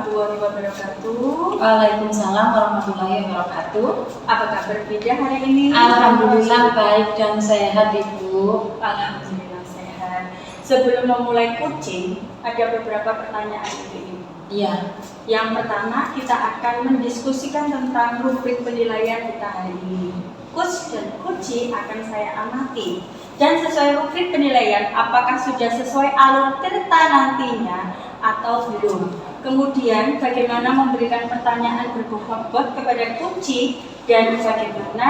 warahmatullahi wabarakatuh. Waalaikumsalam warahmatullahi wabarakatuh. Apa kabar Bida hari ini? Alhamdulillah baik dan sehat Ibu. Alhamdulillah sehat. Sebelum memulai coaching, ada beberapa pertanyaan untuk Ibu. Iya. Yang pertama, kita akan mendiskusikan tentang rubrik penilaian kita hari ini. Coach dan coaching akan saya amati. Dan sesuai rubrik penilaian, apakah sudah sesuai alur cerita nantinya atau belum. Kemudian, bagaimana memberikan pertanyaan berbobot kepada coaching dan bagaimana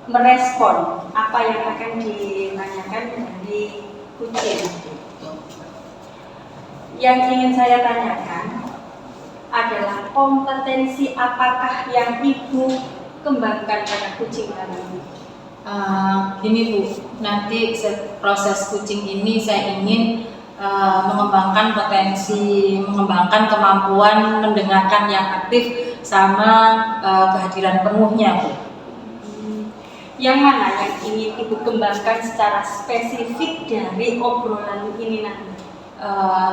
merespon apa yang akan ditanyakan dari coaching. Yang ingin saya tanyakan adalah kompetensi apakah yang Ibu kembangkan pada coaching kali ini? Gini Bu, nanti proses coaching ini saya ingin mengembangkan potensi, mengembangkan kemampuan mendengarkan yang aktif sama kehadiran penuhnya Bu. Yang mana yang ingin Ibu kembangkan secara spesifik dari obrolan ini nanti?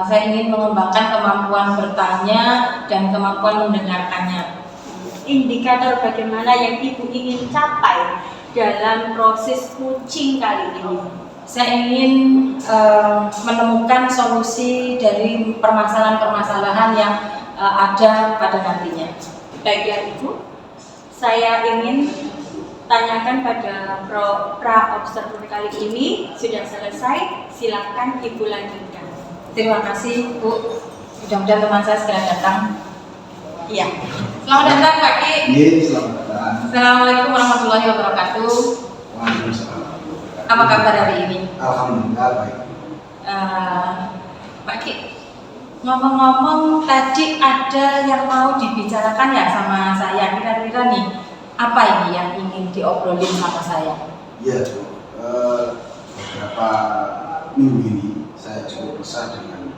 Saya ingin mengembangkan kemampuan bertanya dan kemampuan mendengarkannya. Indikator bagaimana yang Ibu ingin capai dalam proses coaching kali ini? Saya ingin menemukan solusi dari permasalahan-permasalahan yang ada pada nantinya. Baik ya Ibu, saya ingin tanyakan pada pra-observer kali ini sudah selesai, silakan Ibu lanjutkan. Terima kasih Bu, mudah-mudahan teman saya segera datang. Iya. Selamat datang Pak Ki. Iya, selamat datang. Assalamualaikum warahmatullahi wabarakatuh. Waalaikumsalam. Apa kabar hari ini? Alhamdulillah baik. Pak Ki, ngomong-ngomong tadi ada yang mau dibicarakan ya sama saya. Kira-kira nih, apa ini yang ingin diobrolin sama saya? Iya, beberapa minggu ini saya cukup resah dengan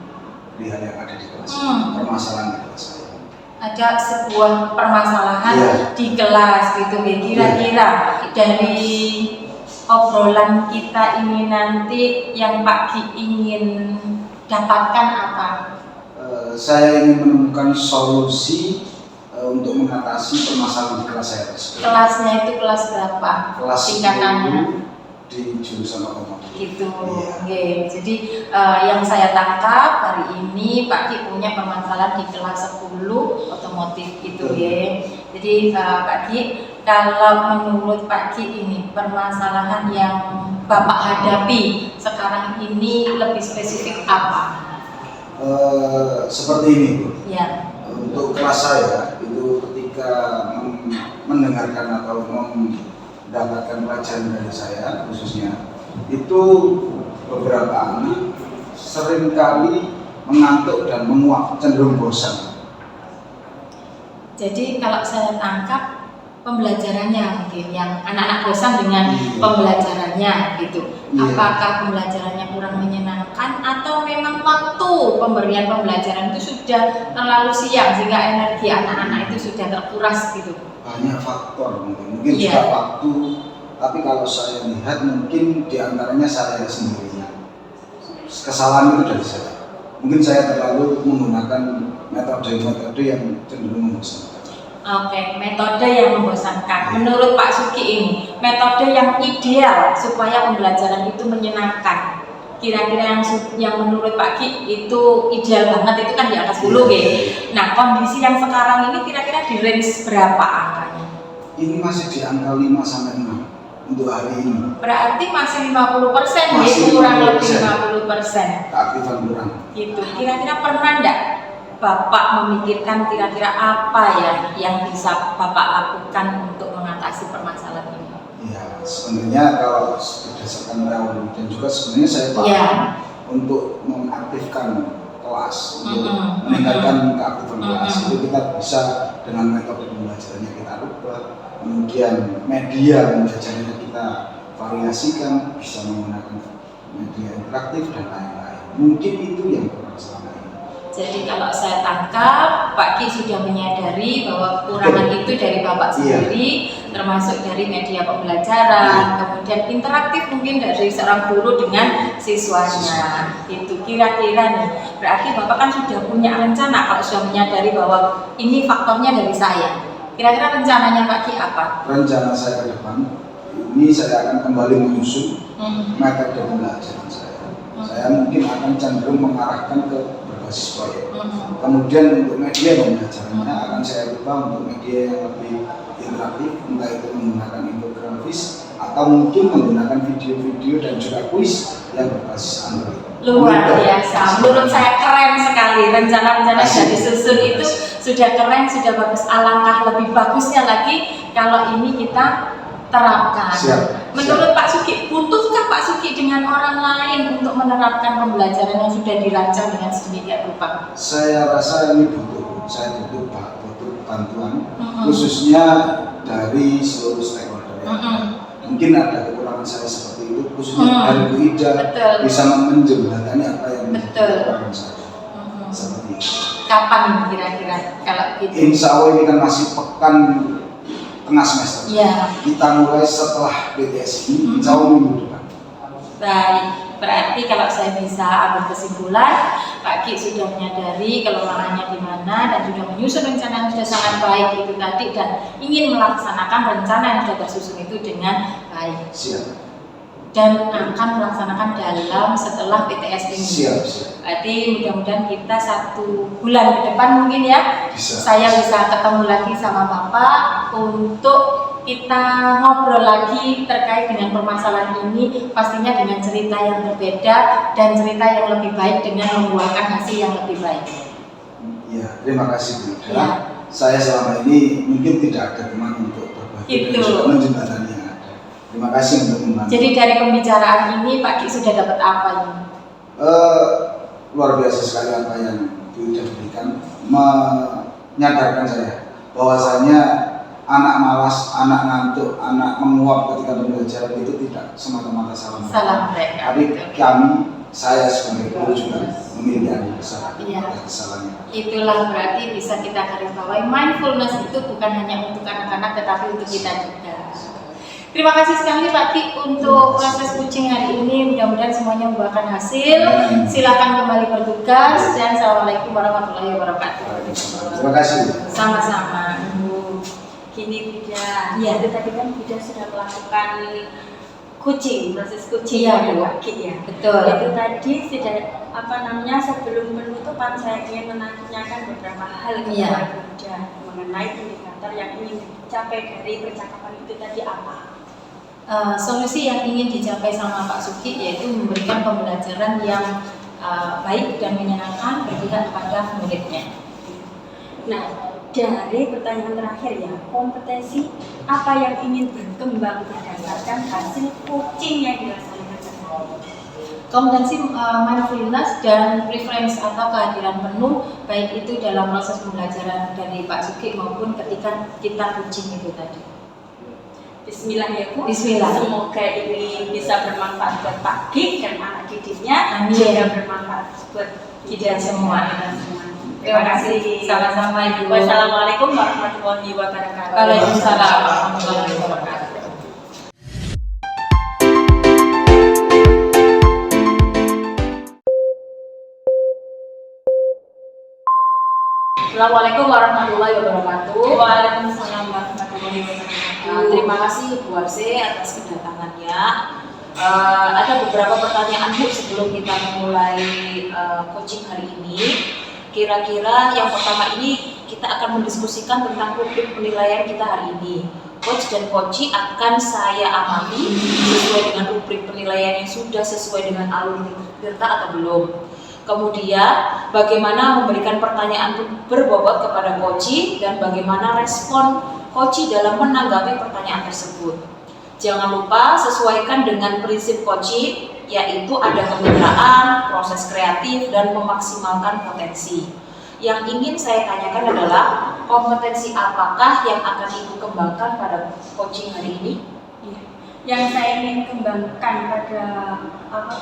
hal yang ada di kelas, permasalahan di kelas saya. Ada sebuah permasalahan di kelas gitu ya. Kira-kira dari obrolan kita ini nanti yang Pak Ki ingin dapatkan apa? Saya ingin menemukan solusi untuk mengatasi permasalahan di kelas saya tersebut. Kelasnya itu kelas berapa? Kelas Tingkatannya? Di jurusan otomotif. Gitu. Iya. Jadi yang saya tangkap hari ini Pak Ki punya permasalahan di kelas 10 otomotif gitu ya. Jadi Pak Ki, kalau menurut Pak Ki ini permasalahan yang Bapak hadapi sekarang ini lebih spesifik apa? Seperti ini Bu. Ya. Untuk kelas saya itu ketika mendengarkan atau mendapatkan pelajaran dari saya khususnya, itu beberapa anak seringkali mengantuk dan menguap, cenderung bosan. Jadi kalau saya tangkap pembelajarannya mungkin yang anak-anak bosan dengan pembelajarannya gitu. Apakah pembelajarannya kurang menyenangkan atau memang waktu pemberian pembelajaran itu sudah terlalu siang sehingga energi anak-anak itu sudah terkuras gitu? Banyak faktor mungkin juga waktu, tapi kalau saya lihat mungkin diantaranya saya sendirinya. Kesalahan itu dari saya. Mungkin saya terlalu menggunakan metode yang cenderung membosankan. Oke, metode yang membosankan. Menurut Pak Suki ini, metode yang ideal supaya pembelajaran itu menyenangkan. Kira-kira yang menurut Pak Ki itu ideal banget itu kan di atas 10 ya. Nah, kondisi yang sekarang ini kira-kira di range berapa angkanya? Ini masih di angka 5 sampai 6 untuk hari ini. Berarti masih 50% ya, Masih kurang 50%. lebih 50%. Keaktifan kurang. Gitu. Kira-kira pernah enggak Bapak memikirkan kira-kira apa ya yang bisa Bapak lakukan untuk mengatasi permasalahan ini? Ya, sebenarnya kalau berdasarkan teori dan juga sebenarnya saya paham untuk mengaktifkan kelas, untuk meningkatkan keaktifan kelas itu kita bisa dengan metode pembelajarannya kita rubah, kemudian media pembelajarannya kita variasikan, bisa menggunakan media interaktif dan lain-lain. Mungkin itu yang kurang selama ini. Jadi kalau saya tangkap, Pak Ki sudah menyadari bahwa kekurangan itu dari Bapak sendiri, termasuk dari media pembelajaran, kemudian interaktif mungkin dari seorang guru dengan siswanya. Itu kira-kira nih. Berarti Bapak kan sudah punya rencana kalau sudah menyadari bahwa ini faktornya dari saya. Kira-kira rencananya Pak Ki apa? Rencana saya ke depan, ini saya akan kembali menyusun metode pembelajaran saya. Saya mungkin akan cenderung mengarahkan ke berbasis proyek. Kemudian untuk media pembelajarannya akan saya ubah untuk media yang lebih interaktif, entah itu menggunakan infografis atau mungkin menggunakan video-video dan juga kuis yang berbasis Android. Luar biasa, menurut saya keren sekali. Rencana-rencana yang disusun itu sudah keren, sudah bagus. Alangkah lebih bagusnya lagi kalau ini kita terapkan. Menurut Pak Suki, butuhkah Pak Suki dengan orang lain untuk menerapkan pembelajaran yang sudah dirancang dengan sedemikian rupa? Saya rasa ini butuh. Saya butuh bantuan, khususnya dari seluruh stakeholder. Mungkin ada kekurangan saya seperti itu, khususnya dari Bu Ida bisa menjembatani apa yang kekurangan saya. Seperti itu. Kapan ini kira-kira kalau gitu? Insya Allah ini kan masih pekan tengah semester. Kita mulai setelah PTS ini, insya Allah minggu depan. Baik, berarti kalau saya bisa ambil kesimpulan, Pak Ki sudah menyadari kelemahannya di mana dan sudah menyusun rencana yang sudah sangat baik itu tadi dan ingin melaksanakan rencana yang sudah tersusun itu dengan baik. Siap. Dan akan melaksanakan dalam setelah PTS ini. Siap. Berarti mudah-mudahan kita 1 bulan ke depan mungkin ya, saya bisa ketemu lagi sama Bapak untuk kita ngobrol lagi terkait dengan permasalahan ini, pastinya dengan cerita yang berbeda dan cerita yang lebih baik dengan membuahkan hasil yang lebih baik. Ya, terima kasih Bu Ida. Saya selama ini mungkin tidak ada teman untuk berbagi dan juga menjembatani. Terima kasih untuk membantu. Jadi dari pembicaraan ini Pak Ki sudah dapat apa ini? Luar biasa sekali apa yang Bu Ida berikan, menyadarkan saya bahwasanya anak malas, anak ngantuk, anak menguap ketika pembelajaran itu tidak semata-mata salah mereka. Tapi saya sebagai guru juga memiliki kesalahan. Itulah berarti bisa kita garis bawahi mindfulness itu bukan hanya untuk anak-anak tetapi untuk kita juga. Terima kasih sekali Pak Ki untuk proses coaching hari ini. Mudah-mudahan semuanya membuahkan hasil. Silakan kembali bertugas dan assalamualaikum warahmatullahi wabarakatuh. Terima kasih. Sama-sama. Gini Bida, itu tadi kan Bida sudah melakukan coaching, proses coaching Pak Ki ya. Betul. Itu tadi sudah sebelum penutupan saya ingin menanyakan beberapa hal kepada Bida mengenai indikator yang ingin dicapai dari percakapan itu tadi apa? Solusi yang ingin dicapai sama Pak Suki yaitu memberikan pembelajaran yang baik dan menyenangkan berpihak kepada muridnya. Nah, dari pertanyaan terakhir ya, kompetensi apa yang ingin berkembang berdasarkan hasil coaching yang dilaksanakan? Kompetensi mindfulness dan preference atau kehadiran penuh baik itu dalam proses pembelajaran dari Pak Suki maupun ketika kita coaching itu tadi. Bismillah ya Bu. Bismillah. Semoga ini bisa bermanfaat buat Pak Ki dan anak didiknya. Amin. Juga bermanfaat buat kita semua. Terima kasih. Sama-sama Ibu. Wassalamualaikum warahmatullahi wabarakatuh. Waalaikumsalam warahmatullahi wabarakatuh. Assalamualaikum warahmatullahi wabarakatuh. Waalaikumsalam warahmatullahi wabarakatuh. Terima kasih Bu Arse atas kedatangannya. Ada beberapa pertanyaan Bu sebelum kita memulai coaching hari ini. Kira-kira yang pertama ini kita akan mendiskusikan tentang rubrik penilaian kita hari ini. Coach dan coachee akan saya amati sesuai dengan rubrik penilaian yang sudah sesuai dengan alur Tirta atau belum. Kemudian bagaimana memberikan pertanyaan berbobot kepada coachee dan bagaimana respon coachee dalam menanggapi pertanyaan tersebut. Jangan lupa sesuaikan dengan prinsip coachee, yaitu ada kemitraan, proses kreatif, dan memaksimalkan potensi. Yang ingin saya tanyakan adalah kompetensi apakah yang akan Ibu kembangkan pada coaching hari ini? Yang saya ingin kembangkan pada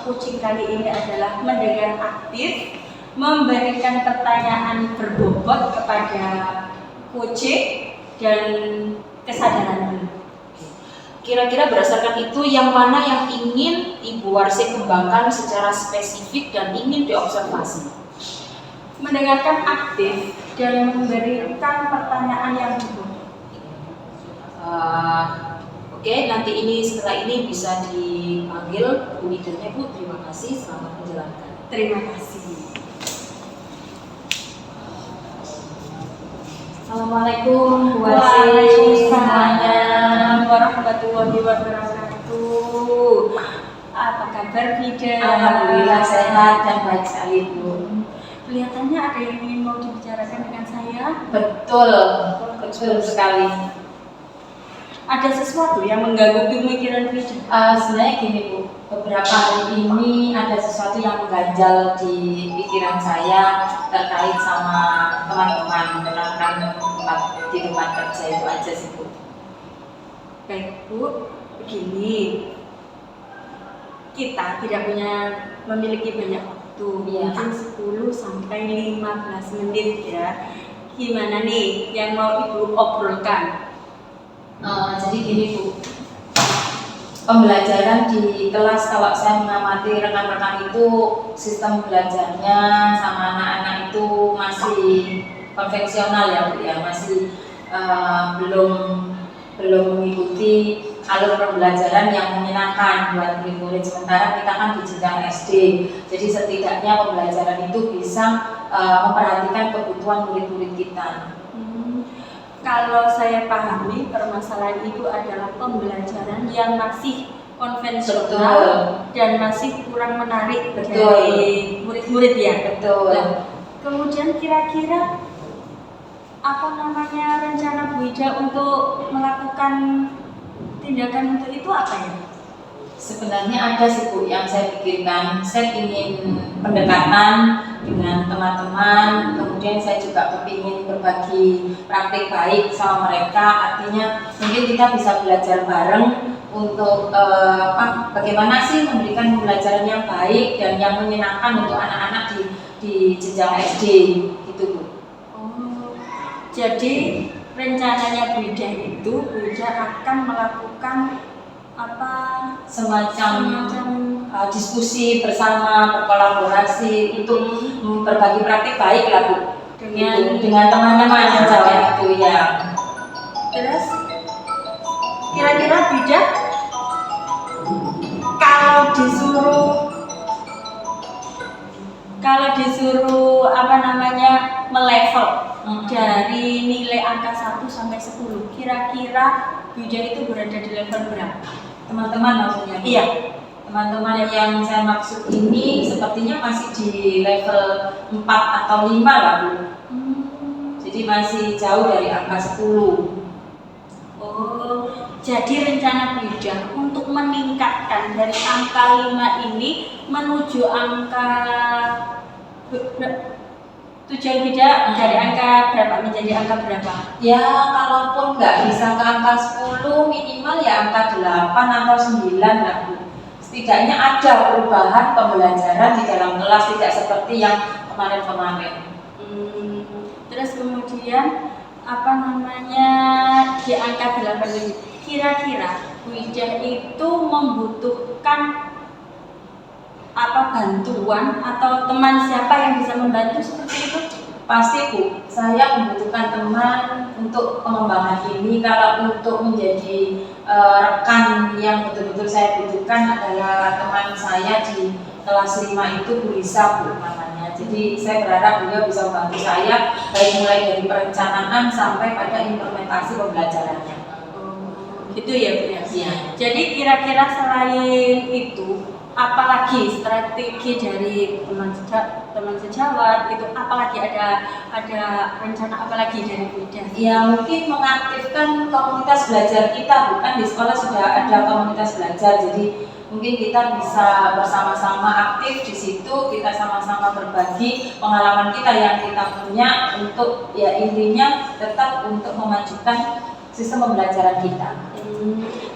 coaching kali ini adalah mendengar aktif, memberikan pertanyaan berbobot kepada coaching dan kesadaran penuh. kira-kira berdasarkan itu yang mana yang ingin Ibu Warsi kembangkan secara spesifik dan ingin diobservasi? Mendengarkan aktif dan memberikan pertanyaan yang cukup. Oke, nanti ini setelah ini bisa dipanggil Bu leadernya Bu. Terima kasih, selamat menjalankan. Terima kasih. Assalamualaikum Bu Warsi Waalaikumsalam semuanya. warahmatullahi wabarakatuh. Apa kabar Vida? Alhamdulillah sehat dan baik sekali Bu. Kelihatannya ada yang ingin mau dibicarakan dengan saya. Betul, betul sekali. Ada sesuatu yang mengganggu pemikiran Vida? Sebenarnya gini Bu, beberapa hari ini ada sesuatu yang mengganjal di pikiran saya terkait sama teman-teman rekan tempat di tempat kerja itu aja sih Bu. Baik Bu, begini, kita tidak memiliki banyak waktu, Iya. mungkin 10 sampai 15 menit ya. Gimana nih yang mau Ibu obrolkan? Jadi gini Bu, pembelajaran di kelas kalau saya mengamati rekan-rekan itu sistem belajarnya sama anak-anak itu masih konvensional ya Bu ya, masih belum mengikuti alur pembelajaran yang menyenangkan buat murid-murid. Sementara kita kan di jenjang SD, jadi setidaknya pembelajaran itu bisa memperhatikan kebutuhan murid-murid kita. Kalau saya pahami, permasalahan Ibu adalah pembelajaran yang masih konvensional Betul. dan masih kurang menarik Betul. dari murid-murid ya. Betul. Nah, kemudian kira-kira apa namanya rencana Bu Ida untuk melakukan tindakan untuk itu apa ya? Sebenarnya ada sih Bu yang saya pikirkan. Saya ingin pendekatan dengan teman-teman, kemudian saya juga kepingin berbagi praktik baik sama mereka. Artinya mungkin kita bisa belajar bareng untuk bagaimana sih memberikan pembelajaran yang baik dan yang menyenangkan untuk anak-anak di jenjang SD gitu Bu. Oh, jadi rencananya Bu Ida itu Bu Ida akan melakukan semacam diskusi bersama, berkolaborasi untuk berbagi praktik baik lah Bu dengan teman-teman Jawa itu ya. Terus kira-kira Bu Ida kalau disuruh melevel dari nilai angka 1 sampai 10, kira-kira Bu Ida itu berada di level berapa? Teman-teman maksudnya? Iya. Teman-teman yang saya maksud ini sepertinya masih di level 4 atau 5 lah Bu. Jadi masih jauh dari angka 10. Oh, jadi rencana Bu Ida untuk meningkatkan dari angka 5 ini menuju angka tujuan Bu Ida dari angka berapa menjadi angka berapa? Ya, kalaupun nggak bisa ke angka 10, minimal ya angka 8 atau 9 lah Bu. Setidaknya ada perubahan pembelajaran di dalam kelas, tidak seperti yang kemarin-kemarin. Terus kemudian di angka 8 ini kira-kira Bu Ida itu membutuhkan bantuan atau teman siapa yang bisa membantu seperti itu? Pasti Bu, saya membutuhkan teman untuk pengembangan ini. Kalau untuk menjadi rekan yang betul-betul saya butuhkan adalah teman saya di kelas 5 itu Bu Lisa Bu namanya. Jadi saya berharap beliau bisa membantu saya baik mulai dari perencanaan sampai pada implementasi pembelajarannya. Gitu ya Bu ya? Iya. Jadi kira-kira selain itu apalagi strategi dari teman sejawat itu, apalagi ada rencana apalagi dari Bu Ida? Ya mungkin mengaktifkan komunitas belajar kita, bukan di sekolah sudah ada komunitas belajar, jadi mungkin kita bisa bersama-sama aktif di situ, kita sama-sama berbagi pengalaman kita yang kita punya untuk ya intinya tetap untuk memajukan sistem pembelajaran kita.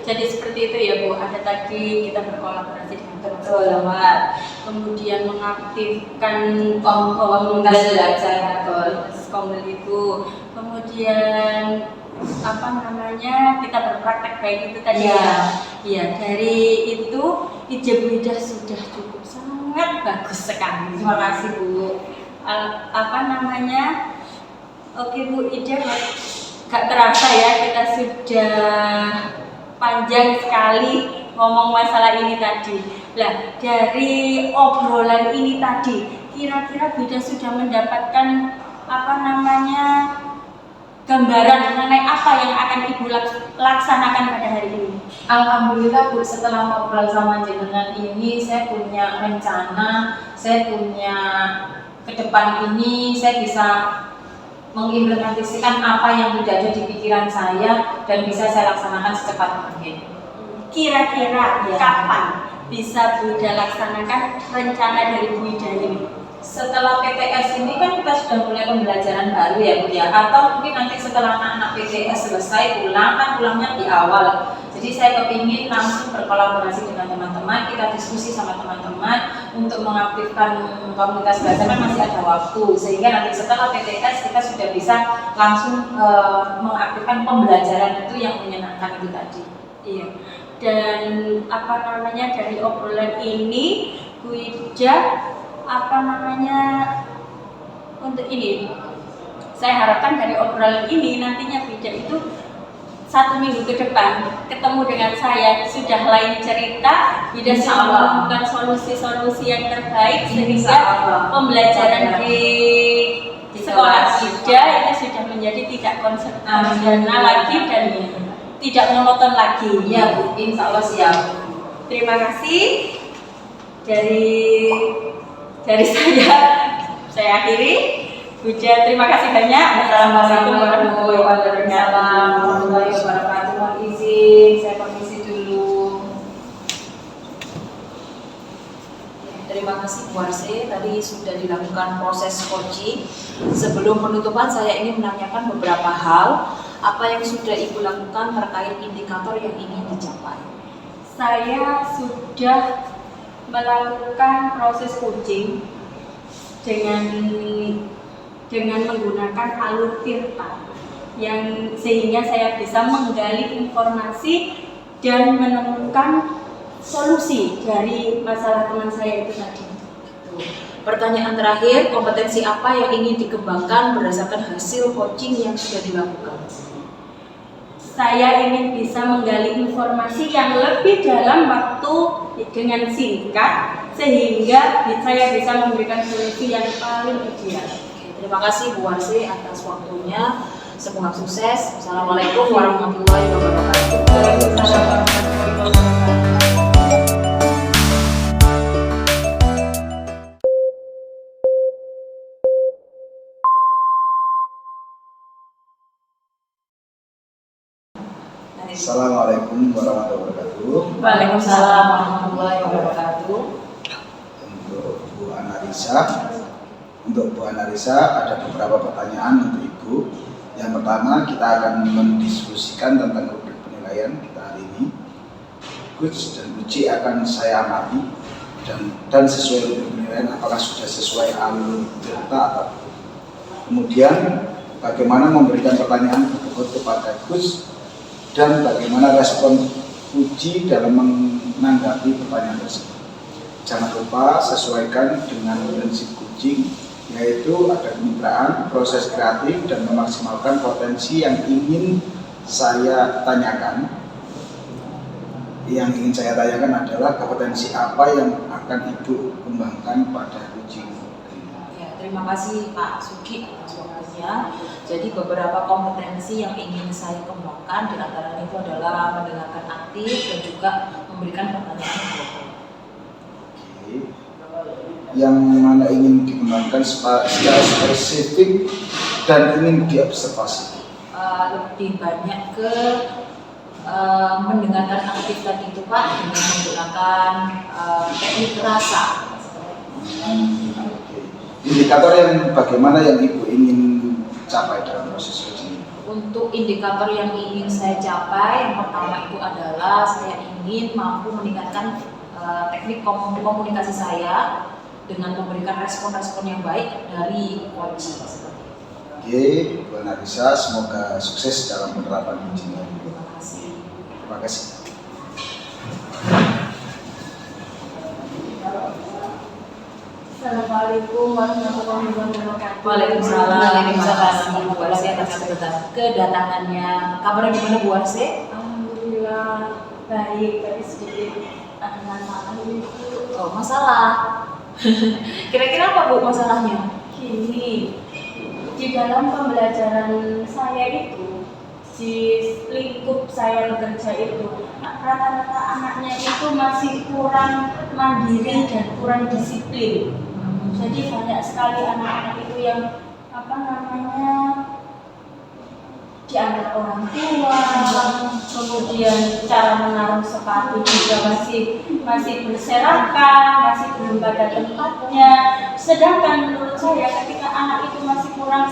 Jadi seperti itu ya Bu, ada tadi kita berkolaborasi dengan Betul. kemudian mengaktifkan Komunitas belajar. Komel itu, kemudian apa namanya kita berpraktek baik itu tadi Iya. ya. Iya, dari itu Ija Bu Ida sudah cukup sangat bagus sekali. Terima kasih Bu. Apa namanya? Oke Bu Ida, gak terasa ya kita sudah panjang sekali ngomong masalah ini tadi. Nah, dari obrolan ini tadi, kira-kira Bu Ida sudah mendapatkan apa namanya gambaran mengenai apa yang akan Ibu laksanakan pada hari ini? Alhamdulillah Bu, setelah ngobrol sama jenengan ini saya punya rencana, saya punya ke depan ini saya bisa mengimplementasikan apa yang sudah ada di pikiran saya dan bisa saya laksanakan secepat mungkin. Kira-kira Ya. kapan bisa Bu Ida laksanakan rencana dari Bu Ida ini? Setelah PTS ini kan kita sudah mulai pembelajaran baru ya Bu ya, atau mungkin nanti setelah anak-anak PTS selesai pulang, kan pulangnya di awal. Jadi saya kepingin langsung berkolaborasi dengan teman-teman, kita diskusi sama teman-teman untuk mengaktifkan komunitas belajar, kan masih ada waktu, sehingga nanti setelah PTS kita sudah bisa langsung mengaktifkan pembelajaran itu yang menyenangkan itu tadi. Iya. Dan apa namanya dari obrolan ini Bu Ida apa namanya untuk ini saya harapkan dari obrolan ini nantinya Bu Ida itu 1 minggu ke depan ketemu dengan saya sudah lain cerita, Ida Insya sudah Allah. menemukan solusi-solusi yang terbaik Insya sehingga Allah. pembelajaran di sekolah kelas. Ida itu sudah menjadi tidak konvensional Amin. lagi dan tidak monoton lagi. Iya Bu, insya Allah siap. Terima kasih dari saya akhiri. Bu Ida, terima kasih banyak. Assalamualaikum warahmatullahi wabarakatuh. Mohon izin, saya permisi dulu. Terima kasih Bu Arse, tadi sudah dilakukan proses coaching. Sebelum penutupan saya ingin menanyakan beberapa hal. Apa yang sudah Ibu lakukan terkait indikator yang ingin dicapai? Saya sudah melakukan proses coaching dengan menggunakan alur tirta yang sehingga saya bisa menggali informasi dan menemukan solusi dari masalah teman saya itu tadi. Pertanyaan terakhir, kompetensi apa yang ingin dikembangkan berdasarkan hasil coaching yang sudah dilakukan? Saya ingin bisa menggali informasi yang lebih dalam waktu dengan singkat sehingga saya bisa memberikan solusi yang paling ideal. Terima kasih Bu Arse atas waktunya. Semoga sukses. Assalamualaikum warahmatullahi wabarakatuh. Assalamualaikum warahmatullahi wabarakatuh. Waalaikumsalam warahmatullahi wabarakatuh. Untuk Bu Analisa ada beberapa pertanyaan untuk Ibu. Yang pertama, kita akan mendiskusikan tentang rubrik penilaian kita hari ini. Coach dan uji akan saya amati dan sesuai rubrik penilaian apakah sudah sesuai alur data atau kemudian bagaimana memberikan pertanyaan tersebut kepada coach dan bagaimana respon uji dalam menanggapi pertanyaan tersebut. Jangan lupa sesuaikan dengan prinsip coaching, yaitu ada kemitraan, proses kreatif, dan memaksimalkan potensi yang ingin saya tanyakan. Yang ingin saya tanyakan adalah kompetensi apa yang akan Ibu kembangkan pada coaching. Ya, terima kasih Pak Sugi atas waktunya. Jadi beberapa kompetensi yang ingin saya kembangkan di antaranya itu adalah mendengarkan aktif dan juga memberikan pertanyaan pokok. Oke. Yang mana ingin dikembangkan secara spesifik dan ingin diobservasi? Lebih banyak ke mendengarkan aktif tadi itu Pak dengan menggunakan teknik rasa. Oke. Indikator yang bagaimana yang Ibu ingin capai dalam proses coaching ini? Untuk indikator yang ingin saya capai, yang pertama itu adalah saya ingin mampu meningkatkan teknik komunikasi saya dengan memberikan respon-respon yang baik dari coaching seperti itu. Bu Analisa, semoga sukses dalam penerapan ujian. Terima kasih. Terima kasih. Assalamualaikum warahmatullahi wabarakatuh. Waalaikumsalam. Bu Arse atas kedatangannya. Kabarnya gimana Bu Arse? Alhamdulillah baik, tapi sedikit ada masalah ini. Oh, masalah. Kira-kira apa Bu masalahnya? Gini, di dalam pembelajaran saya itu, di lingkup saya bekerja itu, rata-rata anaknya itu masih kurang mandiri dan kurang disiplin. Jadi banyak sekali anak-anak itu yang dianggap orang tua, kemudian cara menaruh sepatu juga masih berserakan, masih belum pada tempatnya. Sedangkan menurut saya ketika anak itu masih kurang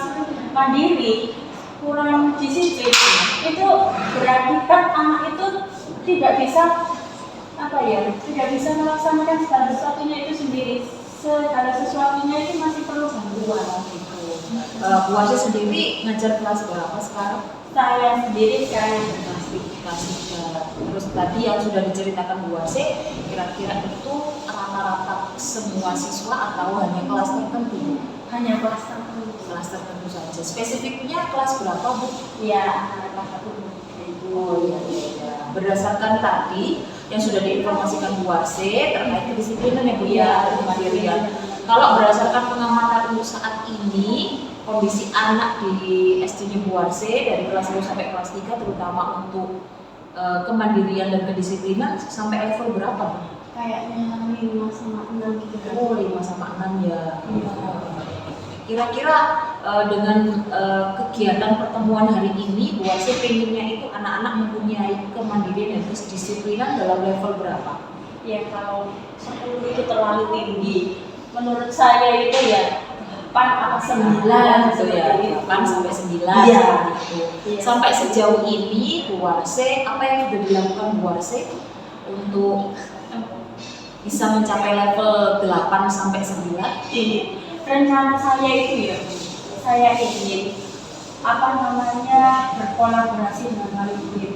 mandiri, kurang disiplin, itu berakibat anak itu tidak bisa melaksanakan segala sesuatunya itu sendiri. Segala sesuatunya itu masih perlu bantuan gitu. Bu Arse sendiri ngajar kelas berapa sekarang? Saya sendiri sekarang Kelas 3. Terus tadi yang sudah diceritakan Bu Arse, kira-kira itu rata-rata semua siswa atau hanya kelas tertentu? hanya kelas tertentu. Kelas tertentu saja. Spesifiknya kelas berapa Bu? Ya, kelas satu. Oh iya. Berdasarkan tadi yang sudah diinformasikan Bu Arse terkait kedisiplinan ya Bu ya, kemandirian. Kalau berdasarkan pengamatan untuk saat ini, kondisi anak di SD-nya Bu Arse dari kelas 1 sampai kelas 3 terutama untuk kemandirian dan kedisiplinan sampai level berapa? Kayaknya 5 sama 6 gitu. Oh, 5 sama 6 ya. Iya. Kira-kira dengan kegiatan pertemuan hari ini, Bu Arse pengennya itu anak-anak mempunyai kemandirian dan kedisiplinan dalam level berapa? Ya kalau 10 itu terlalu tinggi. Menurut saya itu ya 8 atau 9 gitu ya, 8 sampai 9 Iya. gitu. Iya. Sampai sejauh ini Bu Arse, apa yang sudah dilakukan Bu Arse untuk bisa mencapai level 8 sampai 9? Ini rencana saya itu ya, saya ingin berkolaborasi dengan wali murid.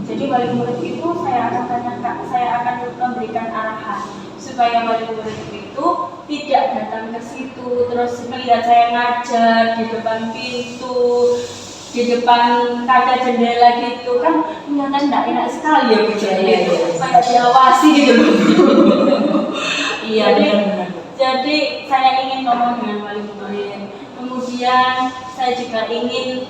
Jadi wali murid itu saya akan memberikan arahan supaya wali murid itu tidak datang ke situ terus melihat saya ngajar di depan pintu, di depan kaca jendela gitu kan, kelihatan tidak enak sekali ya Bu. Kayak diawasi gitu loh. Iya, Jadi saya ingin ngomong dengan wali murid. Kemudian saya juga ingin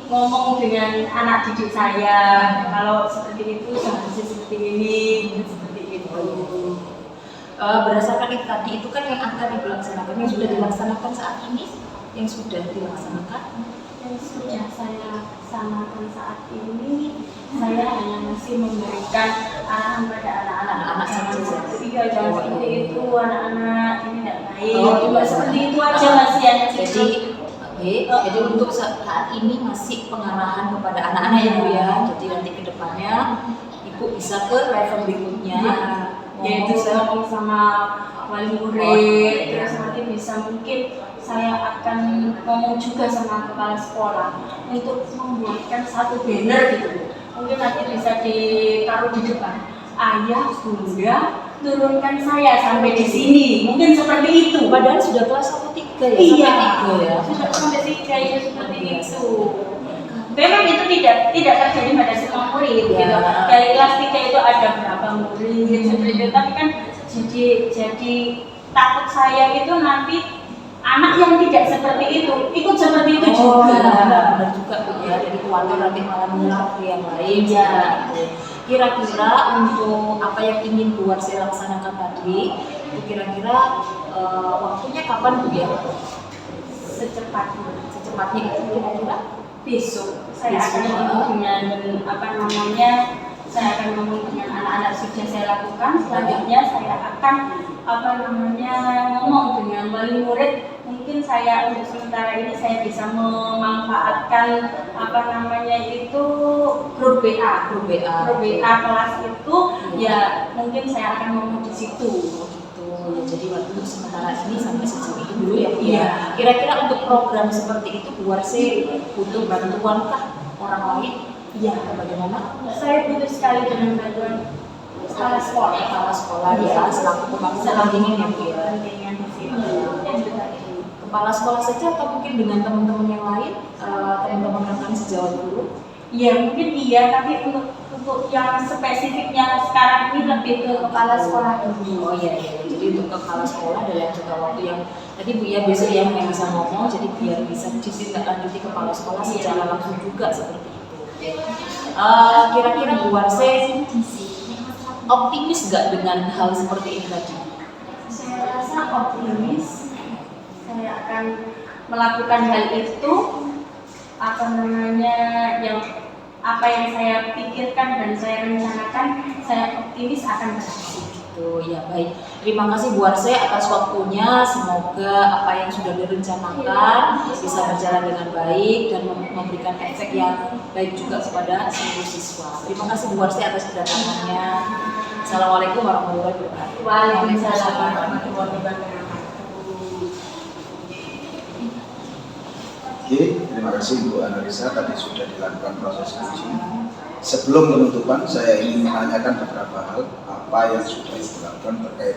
ngomong dengan anak didik saya. Kalau seperti itu seharusnya seperti ini, seperti itu. Berdasarkan itu tadi itu kan yang akan dilaksanakan, yang sudah dilaksanakan saat ini, yang sudah dilaksanakan. Yang sudah saya laksanakan saat ini, saya hanya masih memberikan arahan pada anak-anak saja. Iya, jangan seperti itu, anak-anak ini tidak baik. Oh, Cuma iya. seperti itu aja masih ya. Jadi untuk saat ini masih pengarahan kepada anak-anak ya Bu ya. Jadi nanti ke depannya Ibu bisa ke level berikutnya. Yaitu saya ngomong sama wali murid, terus nanti bisa mungkin saya akan ngomong juga sama kepala sekolah untuk membuatkan satu banner gitu. Mungkin nanti bisa ditaruh di depan. Ayah, bunda, turunkan saya sampai di sini. Mungkin seperti itu. Padahal sudah kelas 1-3 ya? Iya, Sampai 3 ya? sudah sampai 3 ya seperti itu. Memang itu tidak terjadi pada semua murid gitu. Dari kelas 3 itu ada berapa murid seperti itu. Tapi kan jadi takut saya itu nanti anak yang tidak seperti itu ikut seperti itu juga. Benar juga Bu ya. Jadi khawatir nanti malah menyerap yang lain. Iya. Kira-kira untuk apa yang ingin Bu Arse laksanakan tadi, itu kira-kira waktunya kapan Bu ya? Secepatnya itu kira-kira? Besok saya akan ngomong dengan anak-anak sudah saya lakukan. Selanjutnya saya akan ngomong dengan wali murid. Mungkin saya untuk sementara ini saya bisa memanfaatkan grup WA kelas itu ya, mungkin saya akan ngomong di situ. Oh ya, jadi waktu untuk sementara ini sampai sejauh itu dulu ya Bu ya. Kira-kira untuk program seperti itu Bu Warse butuh bantuan kah orang lain? Iya. Bagaimana? Saya butuh sekali dengan bantuan kepala sekolah. Kepala sekolah ya, selaku pemangku kepentingan ya Bu ya. Kepentingan di sini. Dan juga di Kepala sekolah saja atau mungkin dengan teman-teman yang lain, teman-teman rekan sejawat guru? Iya mungkin iya, tapi untuk yang spesifiknya sekarang ini lebih ke kepala sekolah dulu. Oh iya, iya. Jadi untuk kepala sekolah dan juga waktu yang tadi Bu ya besok yang bisa ngomong, jadi biar bisa ditindaklanjuti kepala sekolah secara langsung juga seperti itu. Kira-kira Bu Warse optimis nggak dengan hal seperti ini tadi? Saya rasa optimis. Saya akan melakukan hal itu, apa yang saya pikirkan dan saya rencanakan, saya optimis akan berhasil. Gitu ya, baik. Terima kasih Bu Warse atas waktunya. Semoga apa yang sudah direncanakan bisa berjalan dengan baik dan memberikan efek yang baik juga kepada seluruh siswa. Terima kasih Bu Warse atas kedatangannya. Assalamualaikum warahmatullahi wabarakatuh. Waalaikumsalam warahmatullahi wabarakatuh. Oke, terima kasih Bu Analisa, tadi sudah dilakukan proses uji. Sebelum penutupan, saya ingin menanyakan beberapa hal apa yang sudah dilakukan terkait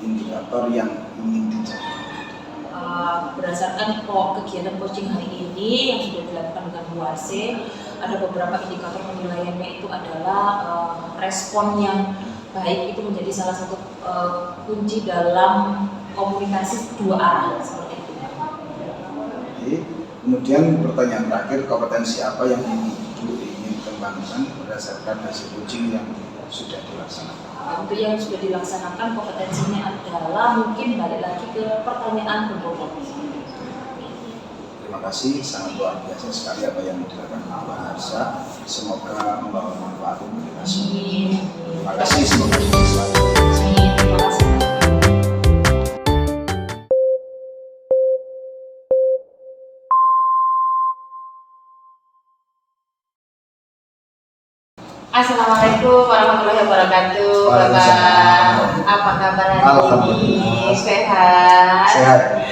indikator yang ingin dicapai. Berdasarkan kegiatan coaching hari ini yang sudah dilakukan dengan Bu Warse, ada beberapa indikator penilaiannya itu adalah respon yang baik itu menjadi salah satu kunci dalam komunikasi dua arah seperti itu. Oke, kemudian pertanyaan terakhir, kompetensi apa yang ingin dikembangkan berdasarkan hasil coaching yang sudah dilaksanakan? Untuk yang sudah dilaksanakan kompetensinya adalah mungkin balik lagi ke pertanyaan pembokok. Terima kasih, sangat luar biasa sekali apa yang dilakukan Bu Analisa. Semoga membawa manfaat untuk kita semua. Terima kasih, semoga berhasil. Terima kasih. Assalamualaikum warahmatullahi wabarakatuh. Bapak, Waalaikumsalam. apa kabar hari Alhamdulillah. ini? Sehat. Sehat.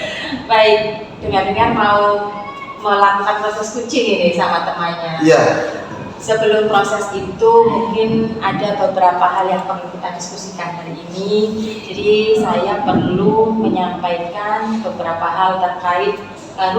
Baik, dengar-dengar mau melakukan proses coaching ini sama temannya. Iya. Sebelum proses itu mungkin ada beberapa hal yang perlu kita diskusikan hari ini. Jadi saya perlu menyampaikan beberapa hal terkait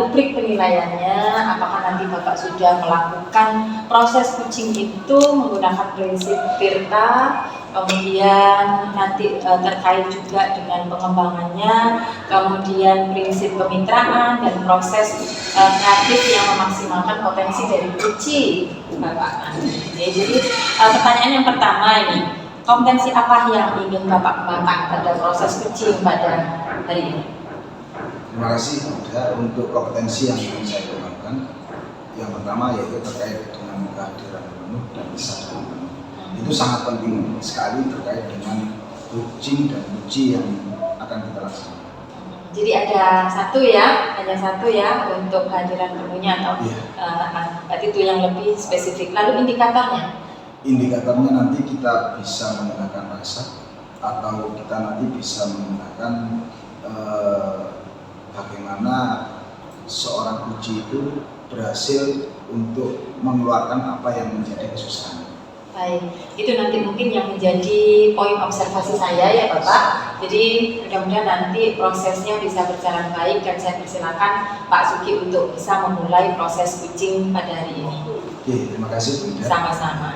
rubrik penilaiannya. Apakah nanti Bapak sudah melakukan proses coaching itu menggunakan prinsip Tirta, kemudian nanti terkait juga dengan pengembangannya, kemudian prinsip kemitraan dan proses kreatif yang memaksimalkan potensi dari coaching Bapak. Jadi pertanyaan yang pertama ini, kompetensi apa yang ingin Bapak kembangkan pada proses coaching pada hari ini? Terima kasih Bunda untuk kompetensi yang ingin saya kembangkan. Yang pertama yaitu terkait dengan kehadiran penuh dan kesadaran penuh. Itu sangat penting sekali terkait dengan coaching dan uji yang akan kita laksanakan. Jadi ada satu ya, hanya satu ya untuk kehadiran penuhnya atau berarti itu yang lebih spesifik. Lalu indikatornya? Indikatornya nanti kita bisa menggunakan rasa atau kita nanti bisa menggunakan bagaimana seorang uji itu berhasil untuk mengeluarkan apa yang menjadi kesusahan. Baik, itu nanti mungkin yang menjadi poin observasi saya ya Bapak. Jadi mudah-mudahan nanti prosesnya bisa berjalan baik dan saya persilakan Pak Suki untuk bisa memulai proses coaching pada hari ini. Oke, terima kasih Bunda. Sama-sama.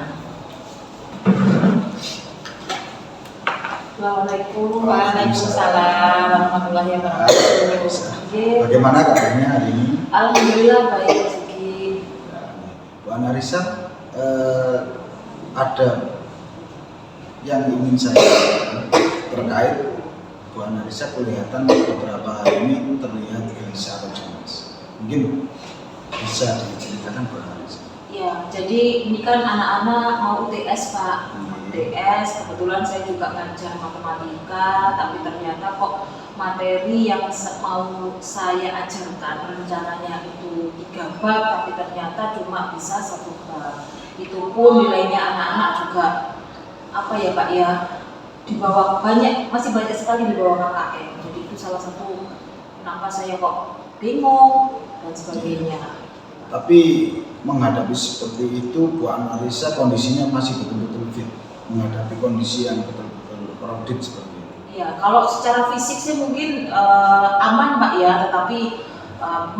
Assalamualaikum. Waalaikumsalam warahmatullahi wabarakatuh. Bagaimana kabarnya hari ini? Alhamdulillah baik Pak Suki. Bu Analisa, ada yang ingin saya terkait Bu Analisa kelihatan beberapa hari ini terlihat gelisah atau cemas. Mungkin bisa diceritakan Bu Analisa. Ya, jadi ini kan anak-anak mau UTS Pak. UTS, kebetulan saya juga ngajar matematika, tapi ternyata kok materi yang mau saya ajarkan rencananya itu 3 bab, tapi ternyata cuma bisa 1 bab. Itu pun nilainya anak-anak juga apa ya Pak ya, di bawah masih banyak sekali di bawah KKN. Jadi itu salah satu kenapa saya kok bingung dan sebagainya. Tapi menghadapi seperti itu, Bu Analisa kondisinya masih betul-betul fit menghadapi kondisi yang betul-betul crowded seperti itu. Ya, kalau secara fisik sih mungkin aman Pak ya, tetapi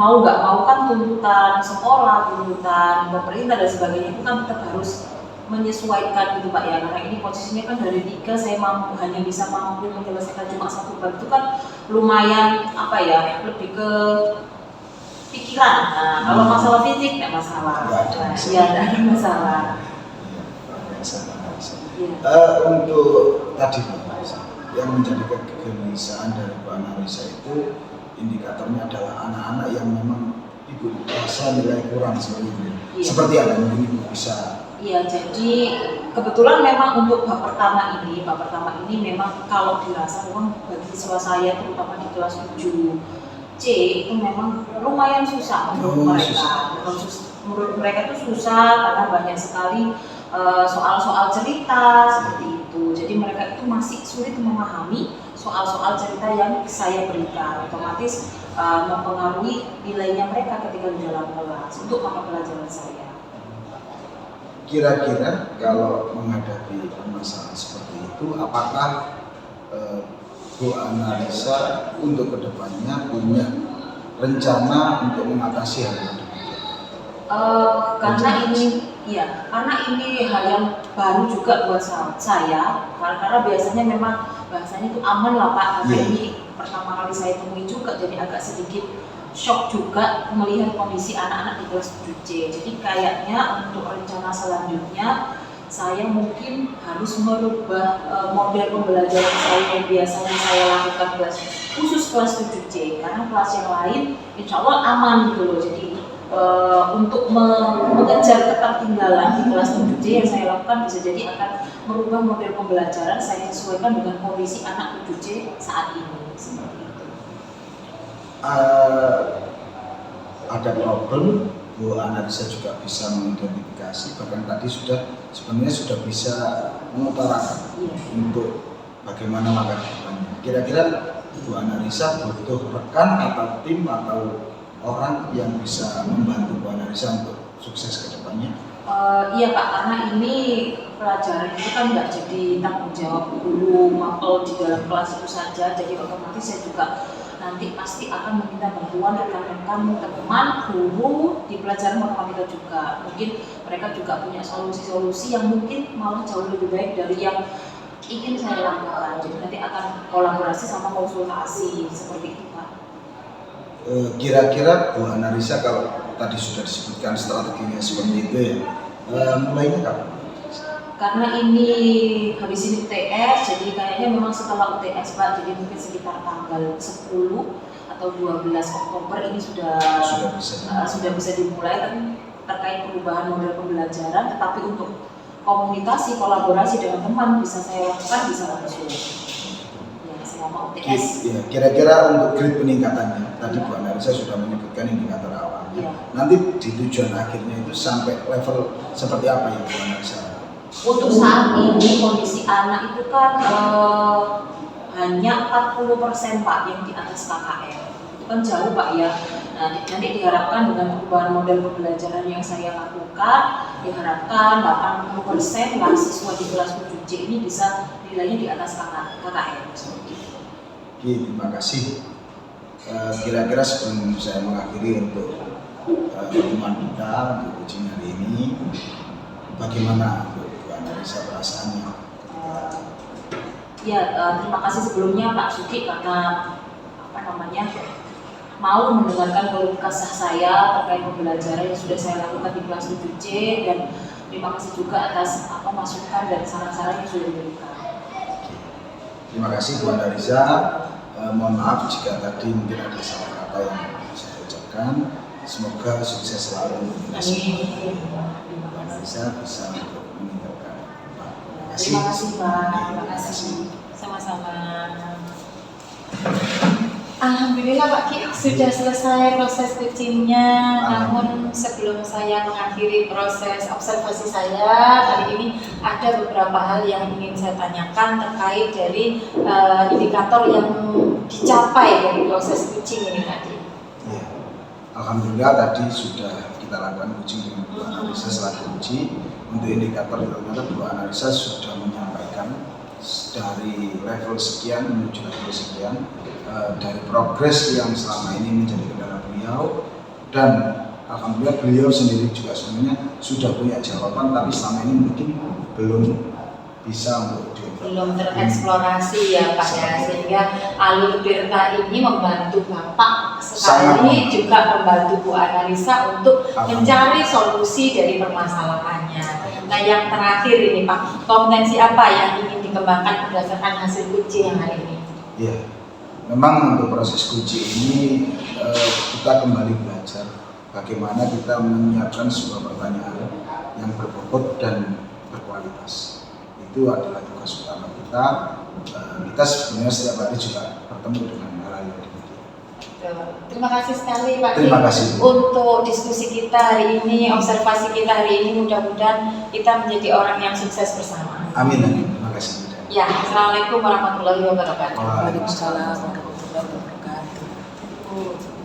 mau nggak mau kan tuntutan sekolah, tuntutan pemerintah dan sebagainya itu kan tetap harus menyesuaikan gitu Pak ya, karena ini posisinya kan dari 3 saya hanya bisa mampu menyelesaikan cuma 1 bab itu kan lumayan apa ya, lebih ke pikiran. Nah, kalau masalah fisik nggak masalah. Iya, nggak ada masalah. Untuk tadi yang menjadi kegelisahan dari Bu Analisa itu indikatornya adalah anak-anak yang memang ibu rasa nilai kurang seperti itu. Iya. Seperti apa mungkin ibu bisa? Iya, jadi kebetulan memang untuk bab pertama ini memang kalau dirasa memang bagi siswa saya terutama di kelas 7C itu memang lumayan susah menurut mereka. Menurut mereka itu susah karena banyak sekali soal-soal cerita seperti itu. Jadi mereka itu masih sulit memahami soal-soal cerita yang saya berikan. Otomatis mempengaruhi nilainya mereka ketika di dalam kelas untuk mata pelajaran saya. Kira-kira kalau menghadapi permasalahan seperti itu, apakah Bu Analisa untuk kedepannya punya rencana untuk mengatasi hal itu? Karena ini hal yang baru juga buat saya, karena biasanya memang bahasanya itu aman lah Pak, karena ini pertama kali saya temui juga, jadi agak sedikit shock juga melihat kondisi anak-anak di kelas 7C. Jadi kayaknya untuk rencana selanjutnya saya mungkin harus merubah model pembelajaran saya yang biasanya saya lakukan khusus kelas 7C, karena kelas yang lain insya Allah aman gitu loh. Jadi untuk mengejar ketertinggalan di kelas 7C yang saya lakukan bisa jadi akan merubah model pembelajaran saya sesuaikan dengan kondisi anak 7C saat ini. Seperti itu. Ada problem, Bu Analisa juga bisa mengidentifikasi, bahkan tadi sebenarnya sudah bisa mengutarakan untuk bagaimana langkah depannya. Kira-kira Bu Analisa butuh rekan atau tim atau orang yang bisa membantu Bu Analisa untuk sukses ke depannya? Iya Pak, karena ini pelajaran itu kan nggak jadi tanggung jawab guru mapel di dalam kelas itu saja, jadi otomatis saya juga nanti pasti akan meminta bantuan rekan-rekan teman guru di pelajaran matematika juga. Mungkin mereka juga punya solusi-solusi yang mungkin malah jauh lebih baik dari yang ingin saya lakukan. Jadi nanti akan kolaborasi sama konsultasi seperti itu Pak. Kira-kira Bu Analisa kalau tadi sudah disebutkan strateginya seperti itu ya, mulainya kapan? Karena ini habis ini UTS, jadi kayaknya memang setelah UTS Pak, jadi mungkin sekitar tanggal 10 atau 12 Oktober ini sudah bisa dimulai kan, terkait perubahan model pembelajaran, tetapi untuk komunikasi, kolaborasi dengan teman bisa saya lakukan bisa langsung ya, selama UTS. Ya, kira-kira untuk grade peningkatannya, tadi Bu Analisa sudah menyebutkan indikator awalnya. Ya. Nanti di tujuan akhirnya itu sampai level seperti apa ya Bu Analisa? Untuk saat ini kondisi anak itu kan hanya 40% Pak yang di atas KKN. Itu kan jauh Pak ya. Nah, nanti diharapkan dengan perubahan model pembelajaran yang saya lakukan, diharapkan 80% lah siswa di kelas 7C ini bisa nilainya di atas KKN. Oke, terima kasih. Kira-kira sebelum saya mengakhiri untuk pertemuan kita untuk coaching hari ini, bagaimana Bu Analisa perasaannya? Ya, terima kasih sebelumnya Pak Suki karena mau mendengarkan keluh kesah saya terkait pembelajaran yang sudah saya lakukan di kelas 7C, dan terima kasih juga atas masukan dan saran-saran yang sudah diberikan. Terima kasih Bu Analisa. Mohon maaf jika tadi mungkin ada salah kata yang saya ucapkan. Semoga sukses selalu untuk kita semua. Bu Analisa bisa untuk meninggalkan. Terima kasih Pak. Terima kasih. Sama-sama. Alhamdulillah Pak Ki sudah selesai proses kucingnya. Namun sebelum saya mengakhiri proses observasi saya kali ini, ada beberapa hal yang ingin saya tanyakan terkait dari indikator yang dicapai dari proses kucing ini tadi. Ya. Alhamdulillah tadi sudah kita lakukan uji dengan dua analisa. Setelah diuji untuk indikator ternyata dua analisa sudah menyampaikan dari level sekian menuju level sekian, dari progres yang selama ini menjadi kendala beliau, dan alhamdulillah beliau sendiri juga sebenarnya sudah punya jawaban, tapi selama ini mungkin belum bisa untuk Belum tereksplorasi ya Pak ya, sehingga alur Tirta ini membantu Bapak sekali, juga membantu Bu Analisa untuk mencari solusi dari permasalahannya. Nah yang terakhir ini Pak, kompetensi apa yang ingin dikembangkan berdasarkan hasil uji yang hari ini? Ya, memang untuk proses uji ini kita kembali belajar bagaimana kita menyiapkan sebuah pertanyaan yang berbobot dan berkualitas. Itu adalah tugas utama kita. Kita sebenarnya setiap hari juga bertemu dengan hal yang demikian. Terima kasih sekali Pak Terima kasih untuk diskusi kita hari ini, observasi kita hari ini. Mudah-mudahan kita menjadi orang yang sukses bersama. Amin. Terima kasih. Ya, Assalamualaikum warahmatullahi wabarakatuh. Waalaikumsalam warahmatullahi wabarakatuh.